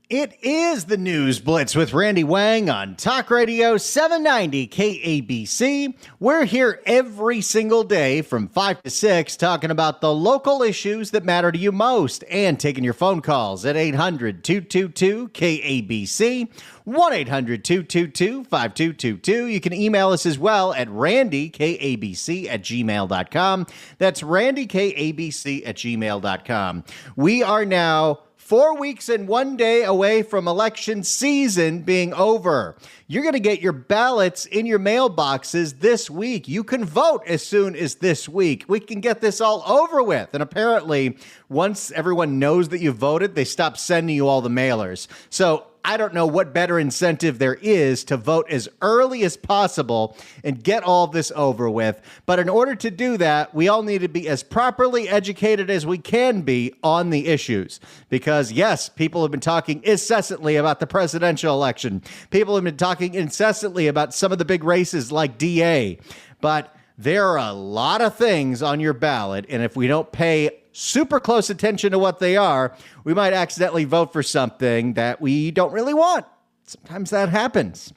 It is the News Blitz with Randy Wang on Talk Radio 790 KABC. We're here every single day from 5 to 6 talking about the local issues that matter to you most and taking your phone calls at 800-222-KABC, 1-800-222-5222. You can email us as well at randykabc@gmail.com. That's randykabc@gmail.com. We are now 4 weeks and 1 day away from election season being over. You're going to get your ballots in your mailboxes this week. You can vote as soon as this week. We can get this all over with. And apparently, once everyone knows that you voted, they stop sending you all the mailers. So I don't know what better incentive there is to vote as early as possible and get all this over with. But in order to do that, we all need to be as properly educated as we can be on the issues. Because yes, people have been talking incessantly about the presidential election. People have been talking incessantly about some of the big races like DA. But there are a lot of things on your ballot, and if we don't pay super close attention to what they are, we might accidentally vote for something that we don't really want. Sometimes that happens.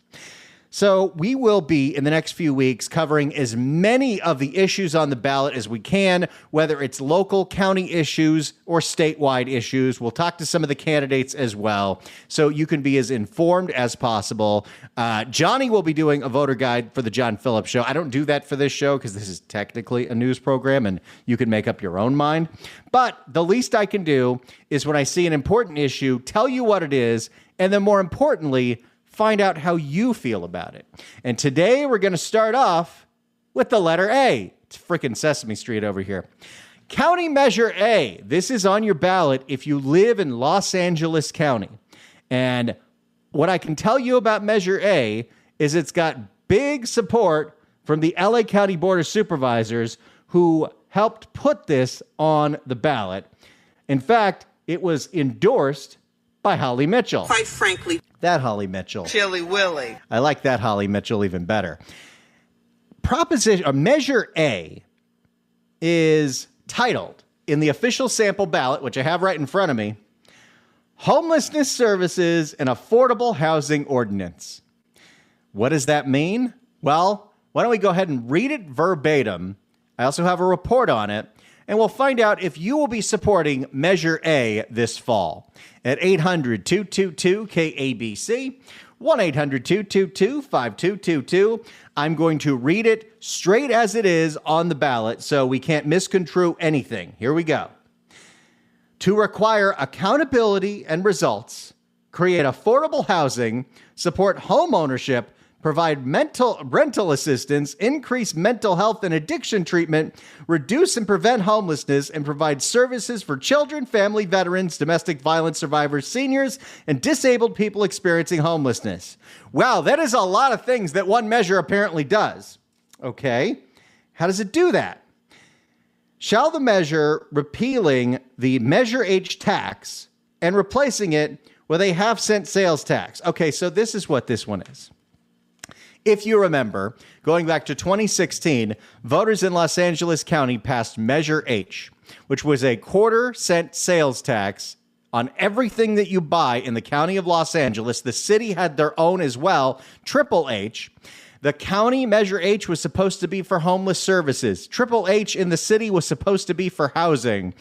So we will be, in the next few weeks, covering as many of the issues on the ballot as we can, whether it's local, county issues, or statewide issues. We'll talk to some of the candidates as well, so you can be as informed as possible. Johnny will be doing a voter guide for the John Phillips Show. I don't do that for this show because this is technically a news program, and you can make up your own mind. But the least I can do is when I see an important issue, tell you what it is, and then more importantly, find out how you feel about it. And today we're going to start off with the letter A. It's frickin' Sesame Street over here. County Measure A. This is on your ballot if you live in Los Angeles County. And what I can tell you about Measure A is it's got big support from the LA County Board of Supervisors who helped put this on the ballot. In fact, it was endorsed by Holly Mitchell. Quite frankly, that Holly Mitchell. Chilly Willy. I like that Holly Mitchell even better. Measure A is titled in the official sample ballot, which I have right in front of me, Homelessness Services and Affordable Housing Ordinance. What does that mean? Well, why don't we go ahead and read it verbatim? I also have a report on it, and we'll find out if you will be supporting Measure A this fall. At 800-222-KABC, 1-800-222-5222. I'm going to read it straight as it is on the ballot so we can't misconstrue anything. Here we go. To require accountability and results, create affordable housing, support home ownership, provide rental assistance, increase mental health and addiction treatment, reduce and prevent homelessness, and provide services for children, family, veterans, domestic violence survivors, seniors, and disabled people experiencing homelessness. Wow, that is a lot of things that one measure apparently does. Okay, how does it do that? Shall the measure repealing the Measure H tax and replacing it with a half-cent sales tax? Okay, so this is what this one is. If you remember, going back to 2016, voters in Los Angeles County passed Measure H, which was a quarter-cent sales tax on everything that you buy in the county of Los Angeles. The city had their own as well, Triple H. The county Measure H was supposed to be for homeless services. Triple H in the city was supposed to be for housing.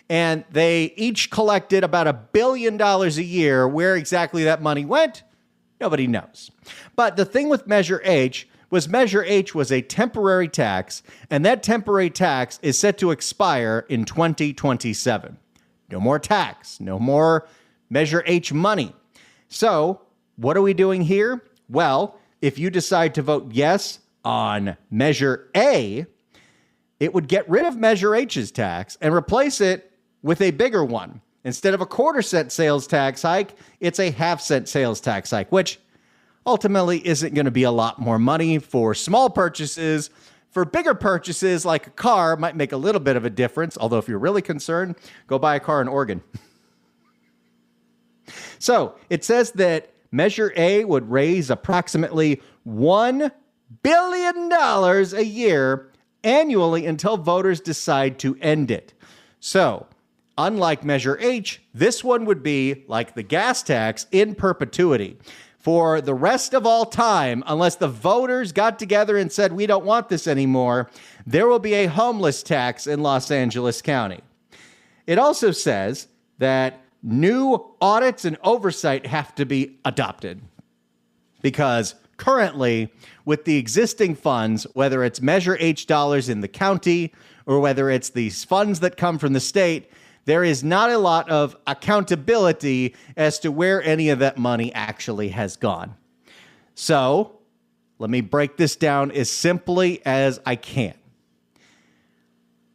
And they each collected about $1 billion a year. Where exactly that money went, nobody knows. But the thing with Measure H was a temporary tax, and that temporary tax is set to expire in 2027. No more tax, no more Measure H money. So what are we doing here? Well, if you decide to vote yes on Measure A, it would get rid of Measure H's tax and replace it with a bigger one. Instead of a quarter-cent sales tax hike, it's a half-cent sales tax hike, which ultimately isn't going to be a lot more money for small purchases. For bigger purchases, like a car, might make a little bit of a difference, although if you're really concerned, go buy a car in Oregon. So it says that Measure A would raise approximately $1 billion a year annually until voters decide to end it. So Unlike Measure H, this one would be like the gas tax in perpetuity. For the rest of all time, unless the voters got together and said, we don't want this anymore, there will be a homeless tax in Los Angeles County. It also says that new audits and oversight have to be adopted because currently, with the existing funds, whether it's Measure H dollars in the county or whether it's these funds that come from the state, there is not a lot of accountability as to where any of that money actually has gone. So let me break this down as simply as I can.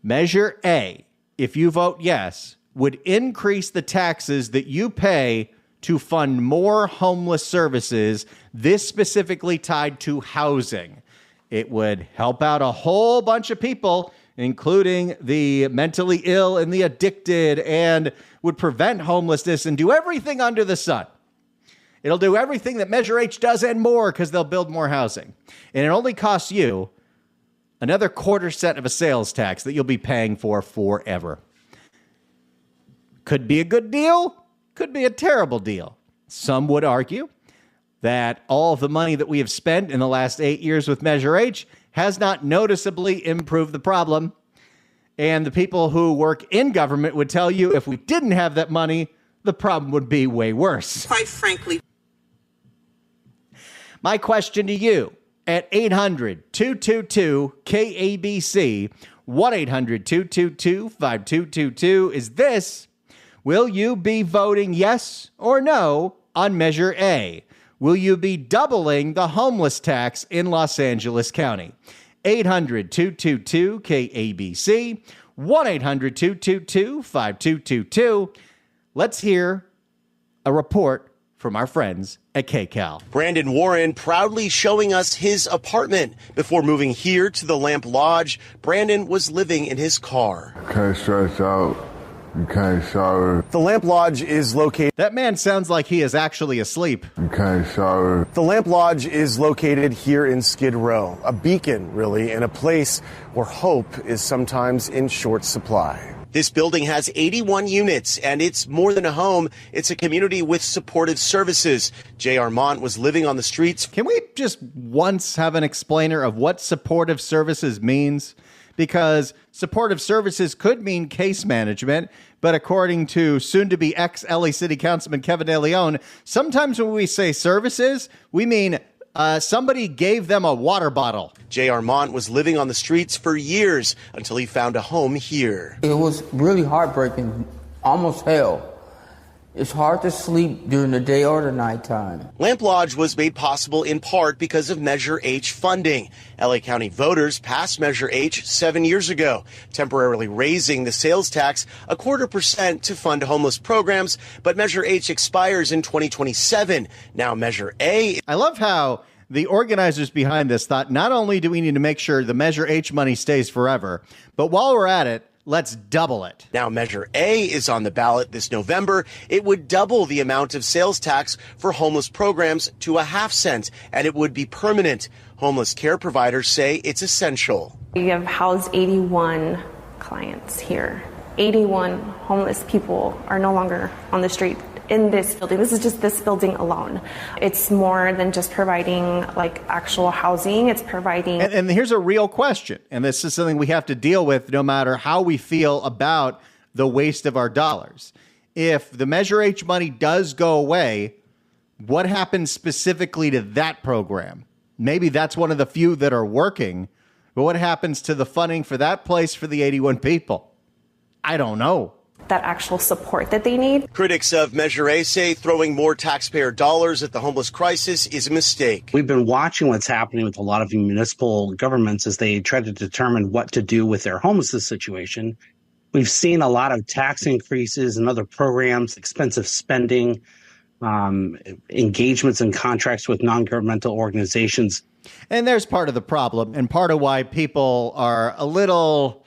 Measure A, if you vote yes, would increase the taxes that you pay to fund more homeless services, this specifically tied to housing. It would help out a whole bunch of people, including the mentally ill and the addicted, and would prevent homelessness and do everything under the sun. It'll do everything that Measure H does and more because they'll build more housing. And it only costs you another quarter cent of a sales tax that you'll be paying for forever. Could be a good deal, could be a terrible deal. Some would argue that all of the money that we have spent in the last 8 years with Measure H has not noticeably improved the problem. And the people who work in government would tell you if we didn't have that money, the problem would be way worse. Quite frankly. My question to you at 800-222-KABC, 1-800-222-5222 is this: will you be voting yes or no on Measure A? Will you be doubling the homeless tax in Los Angeles County? 800-222-KABC, 1-800-222-5222. Let's hear a report from our friends at KCAL. Brandon Warren proudly showing us his apartment. Before moving here to the Lamp Lodge, Brandon was living in his car. Kind of stressed out. You can't shower. The Lamp Lodge is located. That man sounds like he is actually asleep. You can't shower. The Lamp Lodge is located here in Skid Row, a beacon, really, and a place where hope is sometimes in short supply. This building has 81 units, and it's more than a home. It's a community with supportive services. Jay Armont was living on the streets. Can we just once have an explainer of what supportive services means? Because supportive services could mean case management, but according to soon-to-be ex-LA City Councilman Kevin De Leon, sometimes when we say services, we mean somebody gave them a water bottle. Jay Armont was living on the streets for years until he found a home here. It was really heartbreaking, almost hell. It's hard to sleep during the day or the nighttime. Lamp Lodge was made possible in part because of Measure H funding. LA County voters passed Measure H 7 years ago, temporarily raising the sales tax 0.25% to fund homeless programs, but Measure H expires in 2027. Now Measure A. I love how the organizers behind this thought not only do we need to make sure the Measure H money stays forever, but while we're at it, let's double it. Now Measure A is on the ballot this November. It would double the amount of sales tax for homeless programs to 0.5 cents, and it would be permanent. Homeless care providers say it's essential. We have housed 81 clients here. 81 homeless people are no longer on the street in this building. This is just this building alone. It's more than just providing like actual housing. It's providing. And here's a real question. And this is something we have to deal with no matter how we feel about the waste of our dollars. If the Measure H money does go away, what happens specifically to that program? Maybe that's one of the few that are working, but what happens to the funding for that place for the 81 people? I don't know. That actual support that they need. Critics of Measure A say throwing more taxpayer dollars at the homeless crisis is a mistake. We've been watching what's happening with a lot of municipal governments as they try to determine what to do with their homelessness situation. We've seen a lot of tax increases and other programs, expensive spending, engagements and contracts with non-governmental organizations. And there's part of the problem and part of why people are a little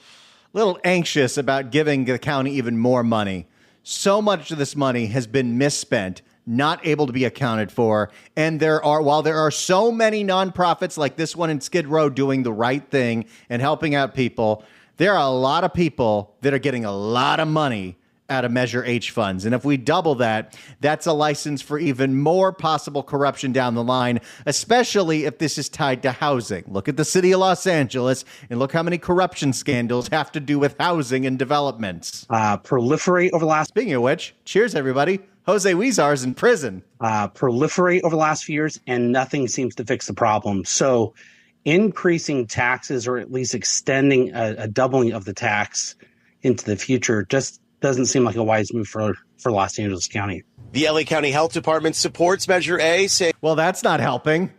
anxious about giving the county even more money. So much of this money has been misspent, not able to be accounted for. And while there are so many nonprofits like this one in Skid Row doing the right thing and helping out people, there are a lot of people that are getting a lot of money out of Measure H funds. And if we double that, that's a license for even more possible corruption down the line, especially if this is tied to housing. Look at the city of Los Angeles and look how many corruption scandals have to do with housing and developments. Proliferate over the last Speaking of which, cheers, everybody. Jose Huizar's in prison. proliferate over the last few years, and nothing seems to fix the problem. So increasing taxes, or at least extending a doubling of the tax into the future, just doesn't seem like a wise move for Los Angeles County. The LA County Health Department supports Measure A, saying, Well, that's not helping.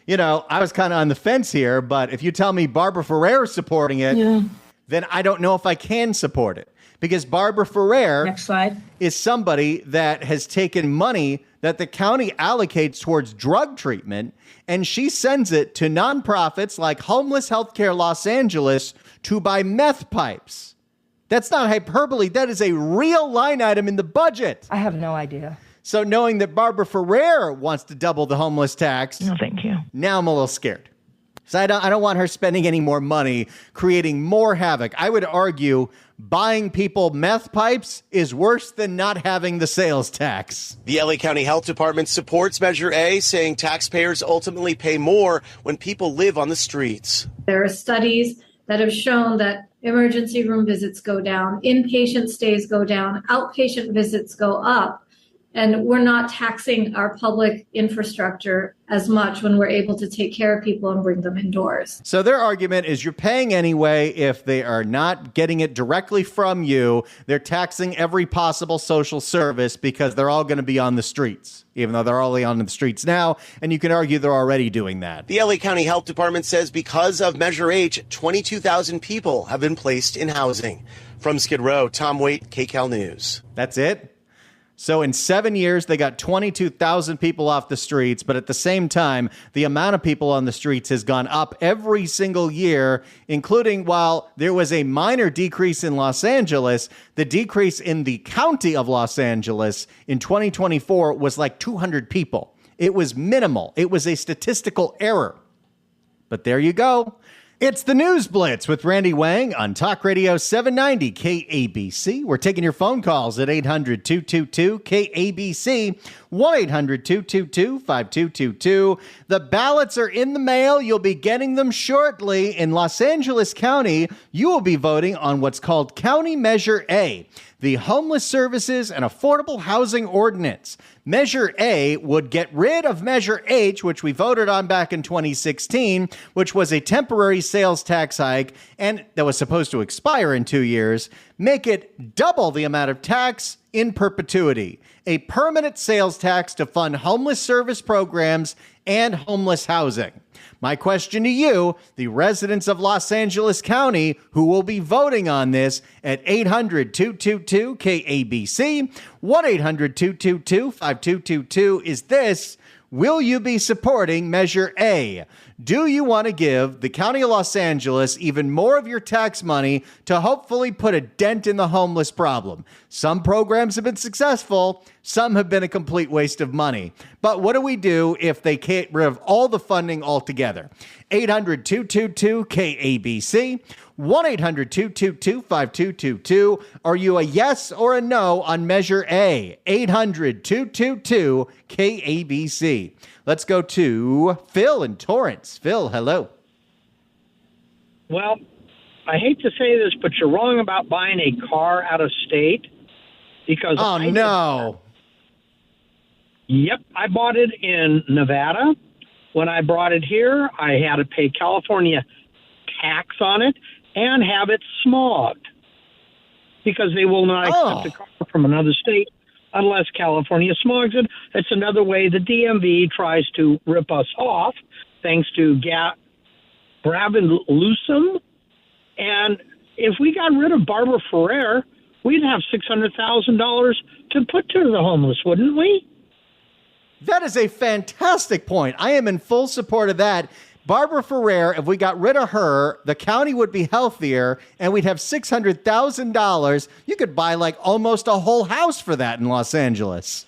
You know, I was kind of on the fence here, but if you tell me Barbara Ferrer is supporting it, then I don't know if I can support it. Because Barbara Ferrer Next slide. is somebody that has taken money that the county allocates towards drug treatment, and she sends it to nonprofits like Homeless Healthcare Los Angeles to buy meth pipes. That's not hyperbole. That is a real line item in the budget. I have no idea. So knowing that Barbara Ferrer wants to double the homeless tax, No, thank you. now I'm a little scared. So I don't want her spending any more money creating more havoc. I would argue buying people meth pipes is worse than not having the sales tax. the LA County Health Department supports Measure A, saying taxpayers ultimately pay more when people live on the streets. There are studies that have shown that emergency room visits go down, inpatient stays go down, outpatient visits go up. And we're not taxing our public infrastructure as much when we're able to take care of people and bring them indoors. So their argument is you're paying anyway if they are not getting it directly from you. They're taxing every possible social service because they're all going to be on the streets, even though they're already on the streets now. And you can argue they're already doing that. The LA County Health Department says because of Measure H, 22,000 people have been placed in housing. From Skid Row, Tom Waite, KCAL News. That's it. So in 7 years, they got 22,000 people off the streets. But at the same time, the amount of people on the streets has gone up every single year, including while there was a minor decrease in Los Angeles, the decrease in the county of Los Angeles in 2024 was like 200 people. It was minimal. It was a statistical error. But there you go. It's the News Blitz with Randy Wang on Talk Radio 790 KABC. We're taking your phone calls at 800-222-KABC, 1-800-222-5222. The ballots are in the mail. You'll be getting them shortly. In Los Angeles County, you will be voting on what's called County Measure A, the Homeless Services and Affordable Housing Ordinance. Measure A would get rid of Measure H, which we voted on back in 2016, which was a temporary sales tax hike, and that was supposed to expire in 2 years, make it double the amount of tax in perpetuity. A permanent sales tax to fund homeless service programs and homeless housing. My question to you, the residents of Los Angeles County who will be voting on this at 800-222-KABC, 1-800-222-5222 is this: will you be supporting Measure A? Do you want to give the County of Los Angeles even more of your tax money to hopefully put a dent in the homeless problem? Some programs have been successful. Some have been a complete waste of money. But what do we do if they get rid of all the funding altogether? 800-222-KABC, 1-800-222-5222. Are you a yes or a no on Measure A? 800-222-KABC. Let's go to Phil in Torrance. Phil, hello. Well, I hate to say this, but you're wrong about buying a car out of state because no. Yep, I bought it in Nevada. When I brought it here, I had to pay California tax on it and have it smogged because they will not accept a car from another state unless California smogs it. It's another way the DMV tries to rip us off, thanks to Gavin Newsom. And if we got rid of Barbara Ferrer, we'd have $600,000 to put to the homeless, wouldn't we? That is a fantastic point. I am in full support of that. Barbara Ferrer, if we got rid of her, the county would be healthier and we'd have $600,000. You could buy like almost a whole house for that in Los Angeles.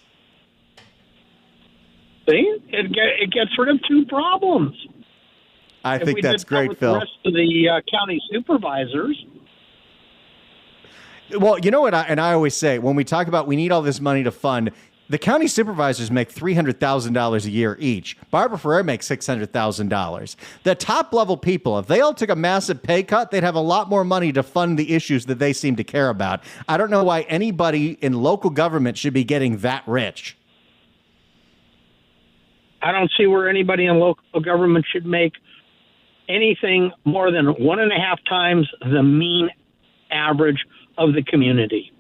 See, it gets rid of two problems. I think that's great, Phil. The rest of the county supervisors. Well, you know what? I always say when we talk about we need all this money to fund, the county supervisors make $300,000 a year each. Barbara Ferrer makes $600,000. The top level people, if they all took a massive pay cut, they'd have a lot more money to fund the issues that they seem to care about. I don't know why anybody in local government should be getting that rich. I don't see where anybody in local government should make anything more than 1.5 times the mean average of the community.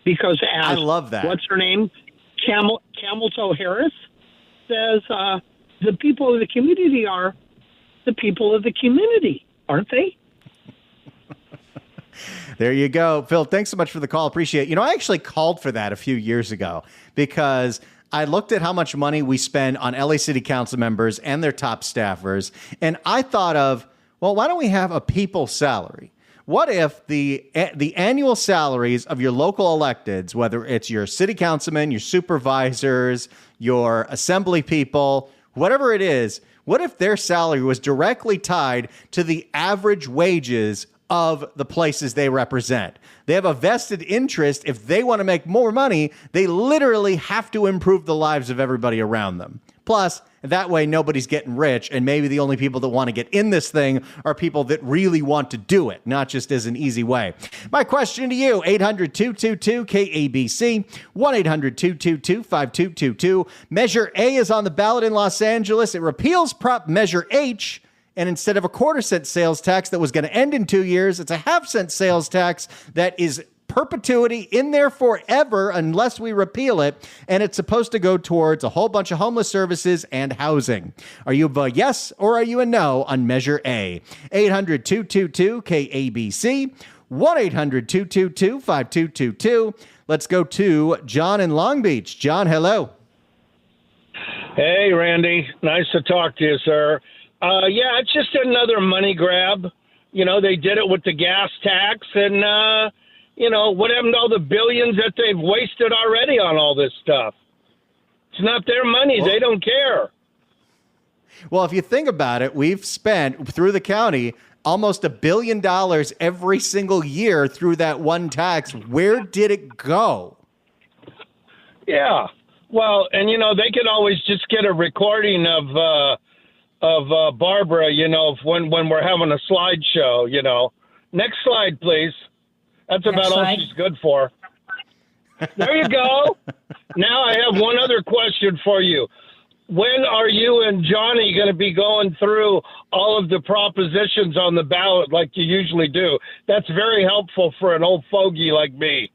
Because as I love that. What's her name? Camilton Harris says the people of the community are the people of the community, aren't they? There you go. Phil, thanks so much for the call. Appreciate it. I actually called for that a few years ago because I looked at how much money we spend on LA City Council members and their top staffers, and I thought of, well, why don't we have a people salary? What if the annual salaries of your local electeds, whether it's your city councilmen, your supervisors, your assembly people, whatever it is, what if their salary was directly tied to the average wages of the places they represent? They have a vested interest. If they want to make more money, they literally have to improve the lives of everybody around them. Plus, that way, nobody's getting rich, and maybe the only people that want to get in this thing are people that really want to do it, not just as an easy way. My question to you, 800-222-KABC, 1-800-222-5222. Measure A is on the ballot in Los Angeles. It repeals Prop Measure H, and instead of a 1/4-cent sales tax that was going to end in 2 years, it's a 1/2-cent sales tax that is perpetuity in there forever unless we repeal it, and it's supposed to go towards a whole bunch of homeless services and housing. Are you a yes or are you a no on Measure A? 800-222-KABC, 1-800-222-5222. Let's go to John in Long Beach. John, hello. Hey, Randy. Nice to talk to you, sir. Yeah, it's just another money grab. They did it with the gas tax, and what happened to all the billions that they've wasted already on all this stuff? It's not their money. They don't care. Well, if you think about it, we've spent through the county almost $1 billion every single year through that one tax. Where did it go? Yeah. Well, and they could always just get a recording of Barbara, when we're having a slideshow, Next slide, please. That's about all she's good for. There you go. Now I have one other question for you. When are you and Johnny going to be going through all of the propositions on the ballot like you usually do? That's very helpful for an old fogey like me.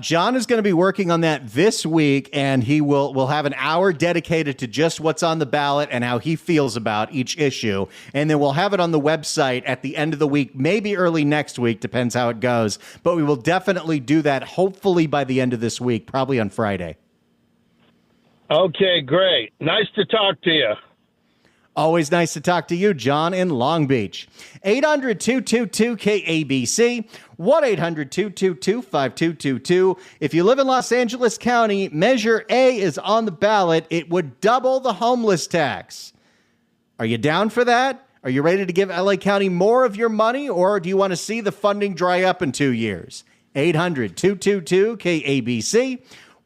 John is going to be working on that this week, and we'll have an hour dedicated to just what's on the ballot and how he feels about each issue. And then we'll have it on the website at the end of the week, maybe early next week, depends how it goes. But we will definitely do that, hopefully by the end of this week, probably on Friday. Okay, great. Nice to talk to you. Always nice to talk to you, John in Long Beach. 800-222-KABC, 1-800-222-5222. If you live in Los Angeles County, Measure A is on the ballot. It would double the homeless tax. Are you down for that? Are you ready to give LA County more of your money, or do you want to see the funding dry up in 2 years? 800-222-KABC,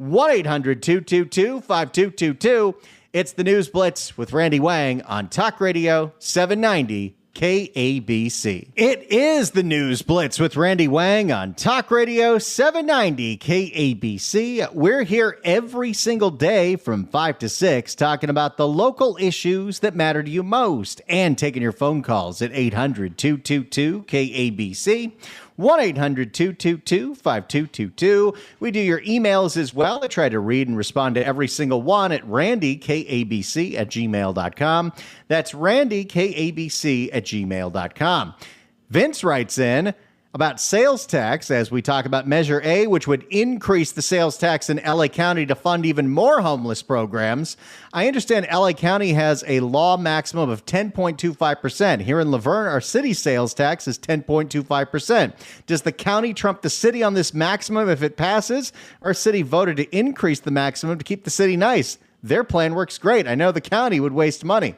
1-800-222-5222. It's the News Blitz with Randy Wang on Talk Radio 790 KABC. It is the News Blitz with Randy Wang on Talk Radio 790 KABC. We're here every single day from 5 to 6 talking about the local issues that matter to you most and taking your phone calls at 800-222 KABC. 1-800-222-5222. We do your emails as well. I try to read and respond to every single one at randykabc@gmail.com. That's randykabc@gmail.com. Vince writes in about sales tax as we talk about Measure A, which would increase the sales tax in LA County to fund even more homeless programs. I understand LA County has a law maximum of 10.25%. Here in Laverne, our city sales tax is 10.25%. Does the county trump the city on this maximum if it passes? Our city voted to increase the maximum to keep the city nice. Their plan works great. I know the county would waste money.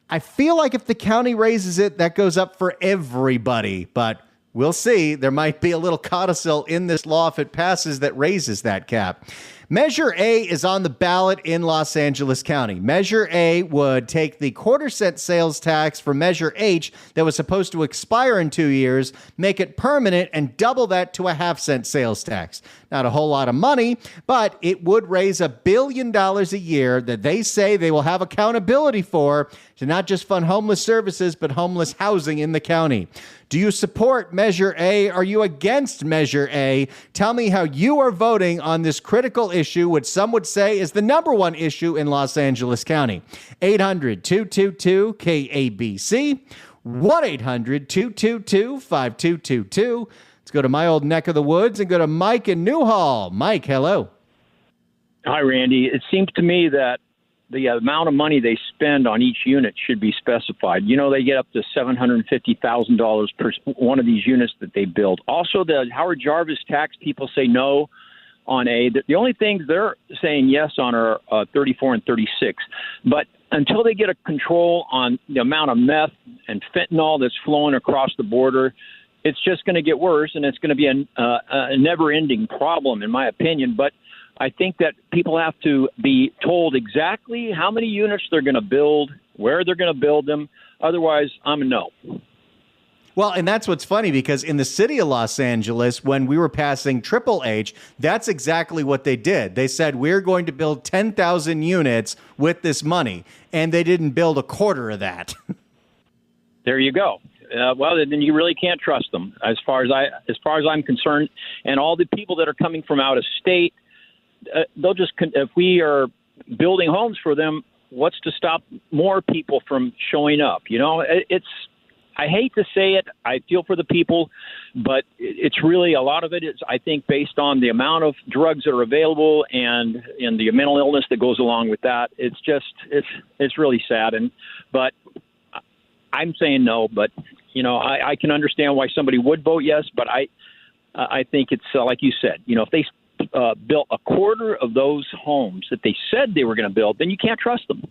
I feel like if the county raises it, that goes up for everybody, but We'll see. There might be a little codicil in this law if it passes that raises that cap. Measure A is on the ballot in Los Angeles County. Measure A would take the quarter-cent sales tax for Measure H that was supposed to expire in 2 years, make it permanent, and double that to a half-cent sales tax. Not a whole lot of money, but it would raise $1 billion a year that they say they will have accountability for to not just fund homeless services, but homeless housing in the county. Do you support Measure A? Are you against Measure A? Tell me how you are voting on this critical issue, which some would say is the number one issue in Los Angeles County. 800-222-KABC, 1-800-222-5222. Let's go to my old neck of the woods and go to Mike in Newhall. Mike, hello. Hi, Randy. It seems to me that the amount of money they spend on each unit should be specified. You know, they get up to $750,000 per one of these units that they build. Also, the Howard Jarvis tax people say no on A. The only things they're saying yes on are 34 and 36. But until they get a control on the amount of meth and fentanyl that's flowing across the border, it's just going to get worse, and it's going to be a never-ending problem, in my opinion. But I think that people have to be told exactly how many units they're going to build, where they're going to build them. Otherwise, I'm a no. Well, and that's what's funny, because in the city of Los Angeles, when we were passing Triple H, that's exactly what they did. They said, we're going to build 10,000 units with this money, and they didn't build a quarter of that. There you go. Well, then you really can't trust them, as far as I'm concerned. And all the people that are coming from out of state, they'll just, if we are building homes for them, what's to stop more people from showing up? You know, I hate to say it, I feel for the people, but it's really, a lot of it is, I think, based on the amount of drugs that are available and the mental illness that goes along with that. It's just, it's really sad. But I'm saying no, but you know, I can understand why somebody would vote yes, but I think it's like you said, you know, if they built a quarter of those homes that they said they were going to build, then you can't trust them.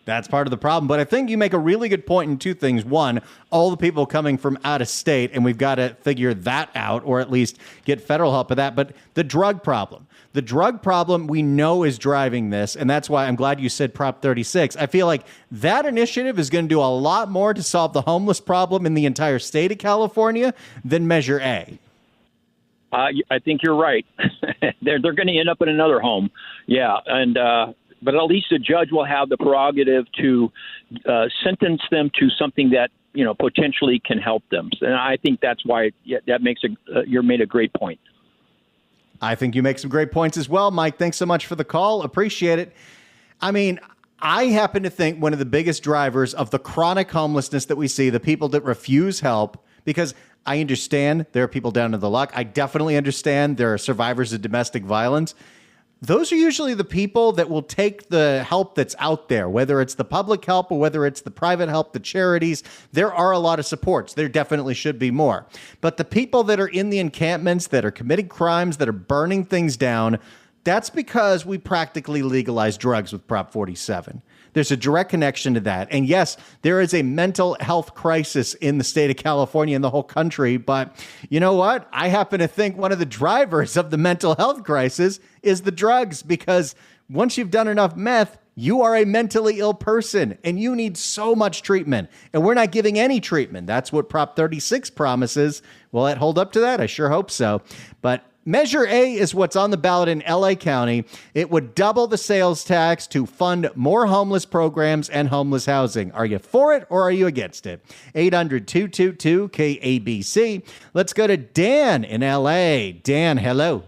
That's part of the problem. But I think you make a really good point in two things. One, all the people coming from out of state, and we've got to figure that out, or at least get federal help with that. But the drug problem. The drug problem we know is driving this, and that's why I'm glad you said Prop 36. I feel like that initiative is going to do a lot more to solve the homeless problem in the entire state of California than Measure A. I think you're right. They're going to end up in another home. Yeah, and but at least the judge will have the prerogative to sentence them to something that, you know, potentially can help them. And I think that's why that makes you made a great point. I think you make some great points as well, Mike. Thanks so much for the call. Appreciate it. I mean, I happen to think one of the biggest drivers of the chronic homelessness that we see, the people that refuse help, because I understand there are people down to the luck. I definitely understand there are survivors of domestic violence. Those are usually the people that will take the help that's out there, whether it's the public help or whether it's the private help, the charities. There are a lot of supports. There definitely should be more. But the people that are in the encampments, that are committing crimes, that are burning things down, that's because we practically legalized drugs with Prop 47. There's a direct connection to that. And yes, there is a mental health crisis in the state of California and the whole country. But you know what? I happen to think one of the drivers of the mental health crisis is the drugs, because once you've done enough meth, you are a mentally ill person and you need so much treatment. And we're not giving any treatment. That's what Prop 36 promises. Will that hold up to that? I sure hope so. But Measure A is what's on the ballot in LA County. It would double the sales tax to fund more homeless programs and homeless housing. Are you for it or are you against it? 800-222-KABC. Let's go to Dan in LA. Dan, hello.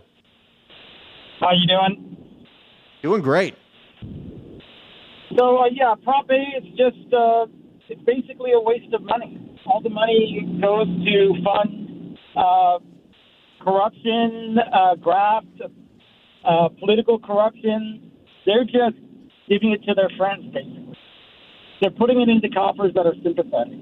How you doing? Doing great. So, Prop A is just, it's basically a waste of money. All the money goes to fund corruption, graft, political corruption. They're just giving it to their friends, basically. They're putting it into coffers that are sympathetic.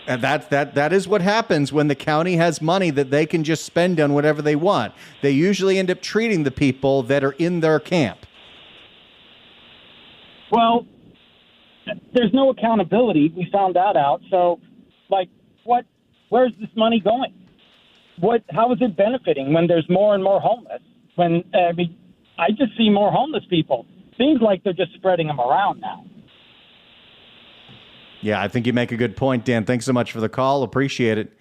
And that is what happens when the county has money that they can just spend on whatever they want. They usually end up treating the people that are in their camp. Well, there's no accountability. We found that out. So Like, what? Where's this money going? How is it benefiting when there's more and more homeless? I just see more homeless people. Seems like they're just spreading them around now. Yeah, I think you make a good point, Dan. Thanks so much for the call. Appreciate it.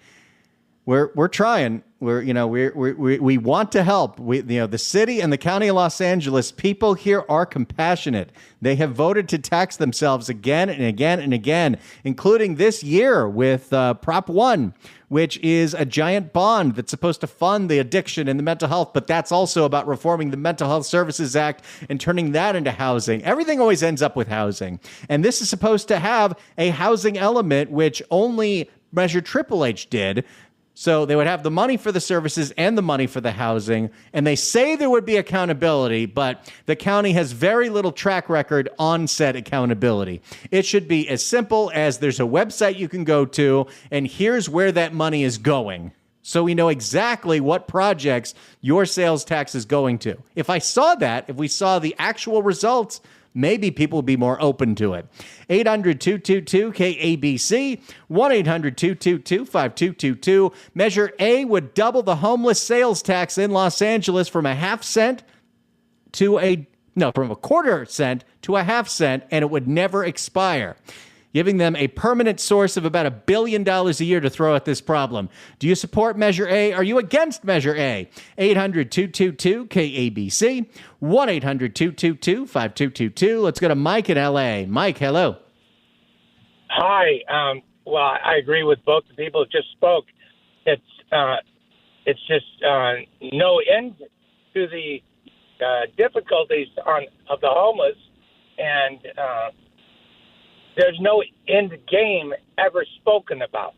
We're trying. We want to help. The city and the county of Los Angeles, people here are compassionate. They have voted to tax themselves again and again and again, including this year with Prop 1, which is a giant bond that's supposed to fund the addiction and the mental health. But that's also about reforming the Mental Health Services Act and turning that into housing. Everything always ends up with housing. And this is supposed to have a housing element, which only Measure Triple H did. So they would have the money for the services and the money for the housing. And they say there would be accountability, but the county has very little track record on said accountability. It should be as simple as there's a website you can go to, and here's where that money is going. So we know exactly what projects your sales tax is going to. If we saw the actual results, maybe people will be more open to it. 800-222-KABC, 1-800-222-5222. Measure A would double the homeless sales tax in Los Angeles from a quarter cent to a half cent, and it would never expire, giving them a permanent source of about $1 billion a year to throw at this problem. Do you support Measure A? Are you against Measure A? 800-222-KABC, 1-800-222-5222. Let's go to Mike in L.A. Mike, hello. Hi. Well, I agree with both the people that just spoke. It's just no end to the difficulties of the homeless, and there's no end game ever spoken about.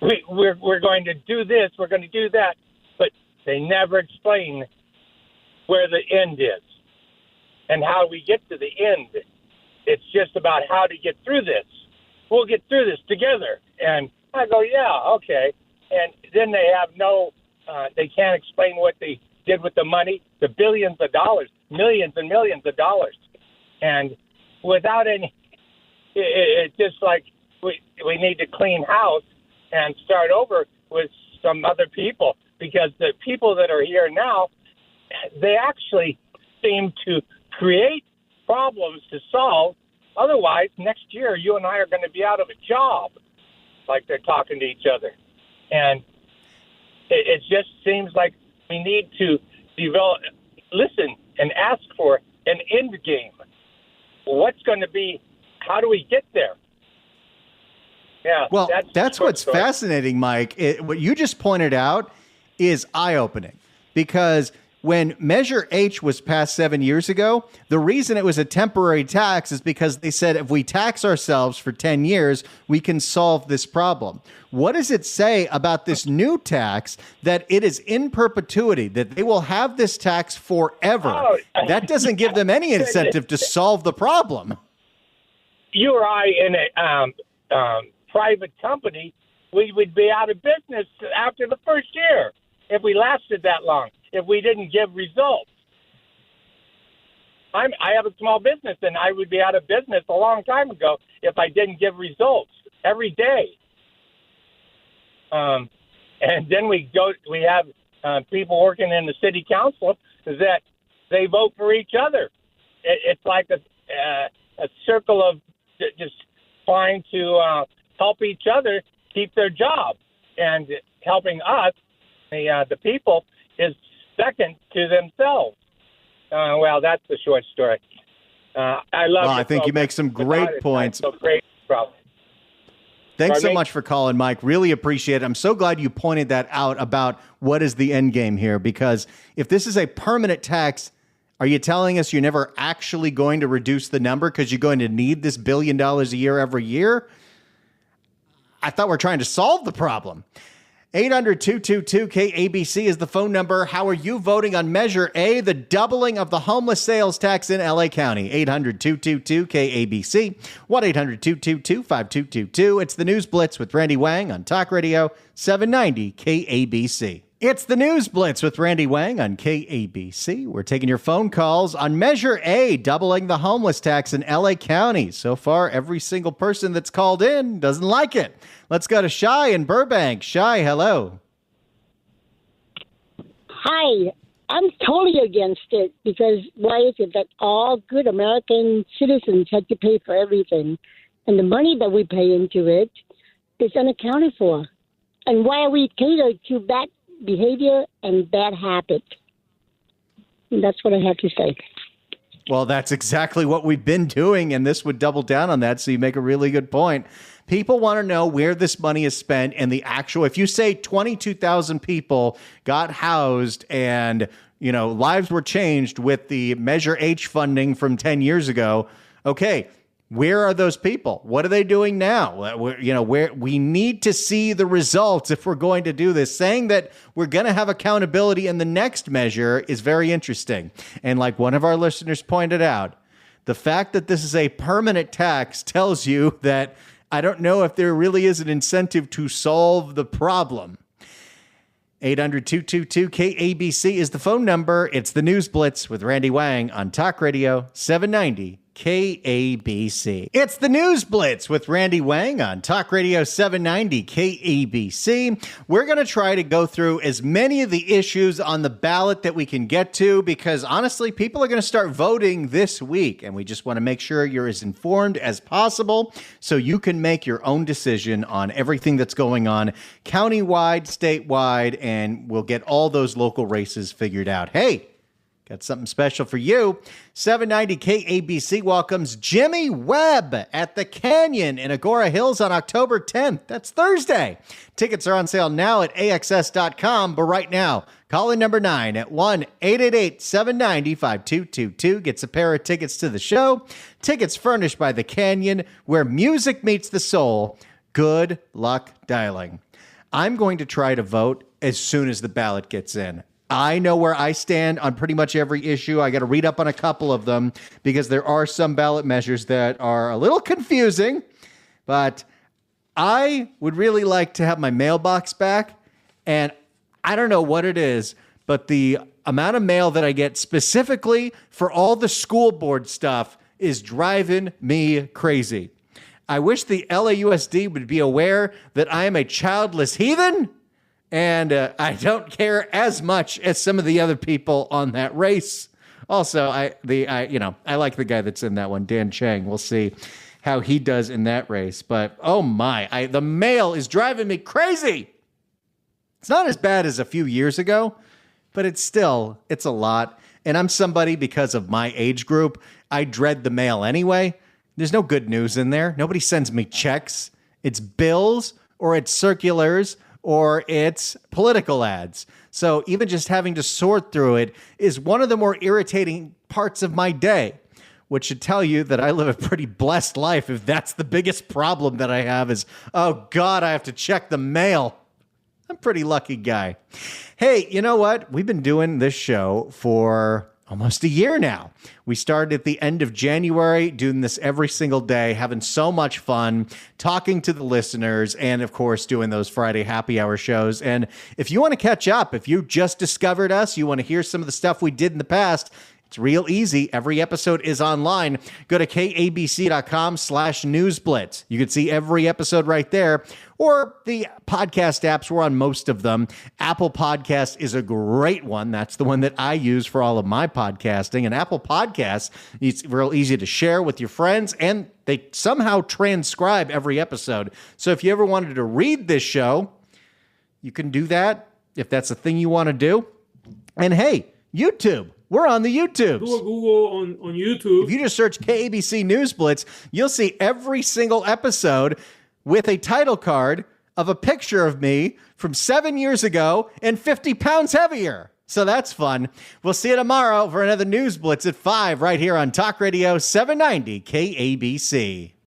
We're going to do this, we're going to do that, but they never explain where the end is and how we get to the end. It's just about how to get through this. We'll get through this together. And I go, yeah, okay. And then they have they can't explain what they did with the money, the billions of dollars, millions and millions of dollars. And without any, it's just like we need to clean house and start over with some other people, because the people that are here now, they actually seem to create problems to solve. Otherwise, next year, you and I are going to be out of a job, like they're talking to each other. And it just seems like we need to listen and ask for an end game. What's going to be, how do we get there? Yeah. Well, that's what's fascinating, Mike. What you just pointed out is eye-opening, because when Measure H was passed 7 years ago, the reason it was a temporary tax is because they said if we tax ourselves for 10 years, we can solve this problem. What does it say about this new tax that it is in perpetuity, that they will have this tax forever? That doesn't give them any incentive to solve the problem. You or I in a private company, we would be out of business after the first year if we lasted that long, if we didn't give results. I have a small business, and I would be out of business a long time ago if I didn't give results every day. And then we have people working in the city council that they vote for each other. It's like a circle of just trying to help each other keep their job, and helping us, the people, is second to themselves. Well, that's the short story. I think you make some great points. Great problem. Thanks so much for calling, Mike. Really appreciate it. I'm so glad you pointed that out about what is the end game here, because if this is a permanent tax, are you telling us you're never actually going to reduce the number because you're going to need this $1 billion a year every year? I thought we're trying to solve the problem. 800-222-KABC is the phone number. How are you voting on Measure A, the doubling of the homeless sales tax in LA County? 800-222-KABC, 1-800-222-5222. It's the News Blitz with Randy Wang on Talk Radio 790 KABC. It's the News Blitz with Randy Wang on KABC. We're taking your phone calls on Measure A, doubling the homeless tax in LA County. So far, every single person that's called in doesn't like it. Let's go to Shai in Burbank. Shai, hello. Hi. I'm totally against it because why is it that all good American citizens have to pay for everything? And the money that we pay into it is unaccounted for. And why are we catered to bad behavior and bad habits? And that's what I have to say. Well, that's exactly what we've been doing, and this would double down on that, so you make a really good point. People want to know where this money is spent and the actual, if you say 22,000 people got housed and, lives were changed with the Measure H funding from 10 years ago, okay, where are those people? What are they doing now? Where we need to see the results if we're going to do this. Saying that we're going to have accountability in the next measure is very interesting. And like one of our listeners pointed out, the fact that this is a permanent tax tells you that I don't know if there really is an incentive to solve the problem. 800-222-KABC is the phone number. It's the News Blitz with Randy Wang on Talk Radio 790 KABC. It's the News Blitz with Randy Wang on Talk Radio 790 KABC. We're going to try to go through as many of the issues on the ballot that we can get to because honestly, people are going to start voting this week and we just want to make sure you're as informed as possible so you can make your own decision on everything that's going on countywide, statewide, and we'll get all those local races figured out. Hey, got something special for you. 790 KABC welcomes Jimmy Webb at the Canyon in Agora Hills on October 10th. That's Thursday. Tickets are on sale now at AXS.com, but right now, call in number 9 at 1-888-790-5222. Gets a pair of tickets to the show. Tickets furnished by the Canyon, where music meets the soul. Good luck dialing. I'm going to try to vote as soon as the ballot gets in. I know where I stand on pretty much every issue. I got to read up on a couple of them because there are some ballot measures that are a little confusing, but I would really like to have my mailbox back. And I don't know what it is, but the amount of mail that I get specifically for all the school board stuff is driving me crazy. I wish the LAUSD would be aware that I am a childless heathen. And I don't care as much as some of the other people on that race. Also, I like the guy that's in that one, Dan Chang. We'll see how he does in that race. But oh my, the mail is driving me crazy. It's not as bad as a few years ago, but it's a lot. And I'm somebody, because of my age group, I dread the mail anyway. There's no good news in there. Nobody sends me checks. It's bills or it's circulars or it's political ads. So even just having to sort through it is one of the more irritating parts of my day, which should tell you that I live a pretty blessed life if that's the biggest problem that I have is, oh God, I have to check the mail. I'm a pretty lucky guy. Hey, you know what? We've been doing this show for almost a year now. We started at the end of January, doing this every single day, having so much fun, talking to the listeners, and of course, doing those Friday happy hour shows. And if you want to catch up, if you just discovered us, you want to hear some of the stuff we did in the past, it's real easy. Every episode is online. Go to kabc.com/newsblitz. You can see every episode right there. Or the podcast apps, we're on most of them. Apple Podcasts is a great one. That's the one that I use for all of my podcasting. And Apple Podcasts, it's real easy to share with your friends, and they somehow transcribe every episode. So if you ever wanted to read this show, you can do that if that's a thing you want to do. And hey, YouTube. We're on the YouTubes. Do a Google on YouTube. If you just search KABC News Blitz, you'll see every single episode with a title card of a picture of me from 7 years ago and 50 pounds heavier. So that's fun. We'll see you tomorrow for another News Blitz at 5 right here on Talk Radio 790 KABC.